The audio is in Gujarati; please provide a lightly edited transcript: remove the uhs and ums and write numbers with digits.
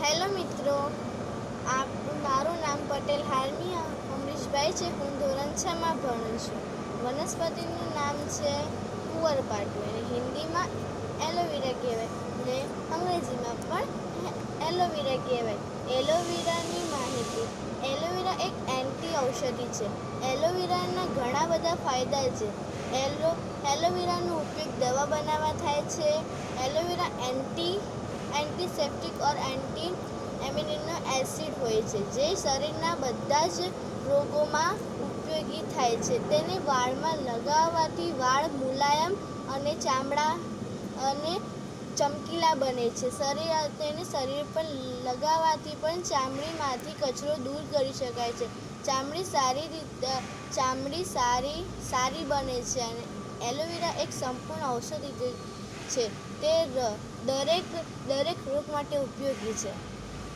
હેલો મિત્રો, મારું નામ પટેલ હાર્મિયા અમરીશભાઈ છે. હું ધોરણ 6માં ભણું છું. વનસ્પતિનું નામ છે કુંવરપાઠું. એને હિન્દીમાં એલોવેરા કહેવાય ને અંગ્રેજીમાં પણ એલોવેરા કહેવાય. એલોવેરાની માહિતી. એલોવેરા એક એન્ટી ઔષધિ છે. એલોવેરાના ઘણા બધા ફાયદા છે. એલોવેરાનો ઉપયોગ દવા બનાવવા થાય છે. એલોવેરા એન્ટીસેપ્ટિક ઓર એન્ટી એમિનો એસિડ હોય છે, જે શરીરના બધા જ રોગોમાં ઉપયોગી થાય છે. તેને વાળમાં લગાવવાથી વાળ મુલાયમ અને ચામડા અને ચમકીલા બને છે. તેને શરીર પર લગાવવાથી પણ ચામડીમાંથી કચરો દૂર કરી શકાય છે. ચામડી સારી બને છે. અને એલોવેરા એક સંપૂર્ણ ઔષધિ છે. તે દરેક રોગ માટે ઉપયોગી છે.